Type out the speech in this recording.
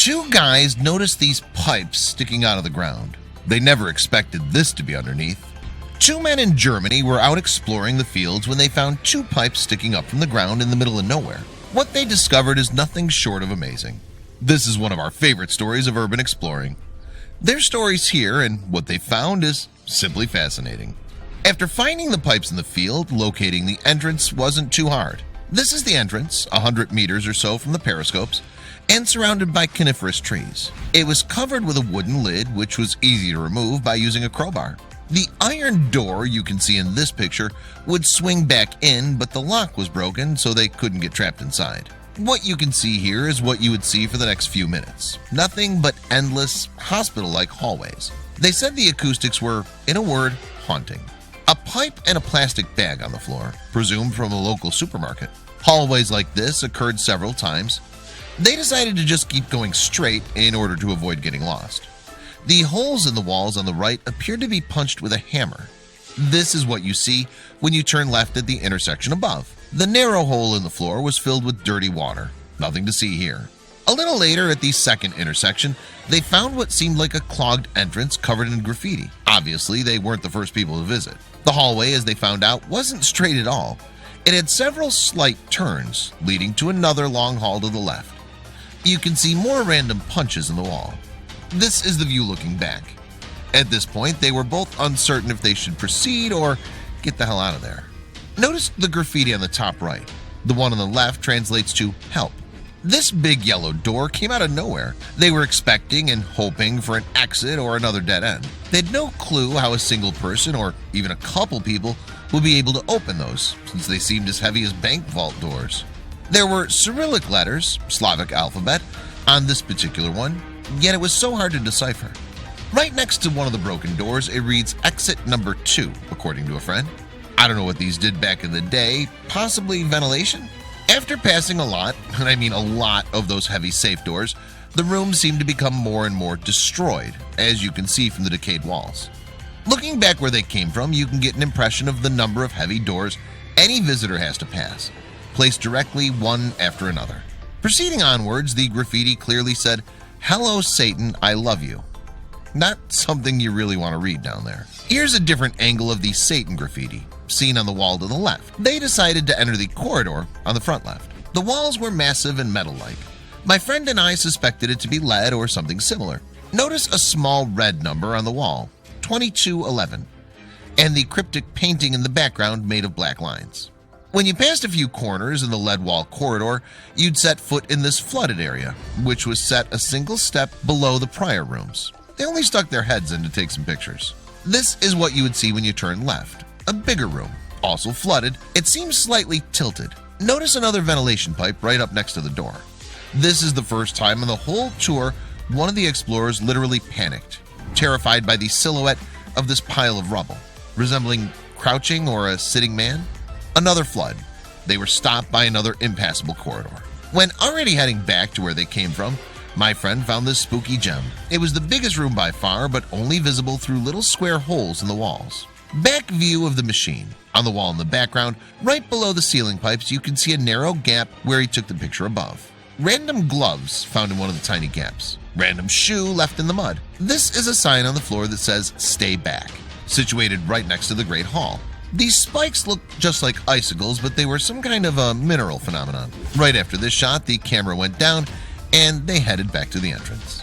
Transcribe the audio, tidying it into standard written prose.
Two guys noticed these pipes sticking out of the ground. They never expected this to be underneath. Two men in Germany were out exploring the fields when they found two pipes sticking up from the ground in the middle of nowhere. What they discovered is nothing short of amazing. This is one of our favorite stories of urban exploring. Their stories here and what they found is simply fascinating. After finding the pipes in the field, locating the entrance wasn't too hard. This is the entrance, 100 meters or so from the periscopes, and surrounded by coniferous trees. It was covered with a wooden lid, which was easy to remove by using a crowbar. The iron door you can see in this picture would swing back in, but the lock was broken, so they couldn't get trapped inside. What you can see here is what you would see for the next few minutes. Nothing but endless hospital-like hallways. They said the acoustics were, in a word, haunting. A pipe and a plastic bag on the floor, presumed from a local supermarket. Hallways like this occurred several times. They decided to just keep going straight in order to avoid getting lost. The holes in the walls on the right appeared to be punched with a hammer. This is what you see when you turn left at the intersection above. The narrow hole in the floor was filled with dirty water. Nothing to see here. A little later at the second intersection, they found what seemed like a clogged entrance covered in graffiti. Obviously, they weren't the first people to visit. The hallway, as they found out, wasn't straight at all. It had several slight turns, leading to another long hall to the left. You can see more random punches in the wall. This is the view looking back. At this point, they were both uncertain if they should proceed or get the hell out of there. Notice the graffiti on the top right. The one on the left translates to help. This big yellow door came out of nowhere. They were expecting and hoping for an exit or another dead end. They had no clue how a single person or even a couple people would be able to open those, since they seemed as heavy as bank vault doors. There were Cyrillic letters, Slavic alphabet, on this particular one, yet it was so hard to decipher. Right next to one of the broken doors, it reads exit number 2, according to a friend. I don't know what these did back in the day, possibly ventilation? After passing a lot, and I mean a lot of those heavy safe doors, the room seemed to become more and more destroyed, as you can see from the decayed walls. Looking back where they came from, you can get an impression of the number of heavy doors any visitor has to pass, placed directly one after another. Proceeding onwards, the graffiti clearly said, "Hello Satan, I love you." Not something you really want to read down there. Here's a different angle of the Satan graffiti, seen on the wall to the left. They decided to enter the corridor on the front left. The walls were massive and metal-like. My friend and I suspected it to be lead or something similar. Notice a small red number on the wall, 2211, and the cryptic painting in the background made of black lines. When you passed a few corners in the lead wall corridor, you'd set foot in this flooded area, which was set a single step below the prior rooms. They only stuck their heads in to take some pictures. This is what you would see when you turn left. A bigger room, also flooded. It seems slightly tilted. Notice another ventilation pipe right up next to the door. This is the first time on the whole tour one of the explorers literally panicked, terrified by the silhouette of this pile of rubble, resembling crouching or a sitting man. Another flood. They were stopped by another impassable corridor. When already heading back to where they came from, my friend found this spooky gem. It was the biggest room by far, but only visible through little square holes in the walls. Back view of the machine. On the wall in the background, right below the ceiling pipes, you can see a narrow gap where he took the picture above. Random gloves found in one of the tiny gaps. Random shoe left in the mud. This is a sign on the floor that says "Stay back," situated right next to the Great Hall. These spikes looked just like icicles, but they were some kind of a mineral phenomenon. Right after this shot, the camera went down and they headed back to the entrance.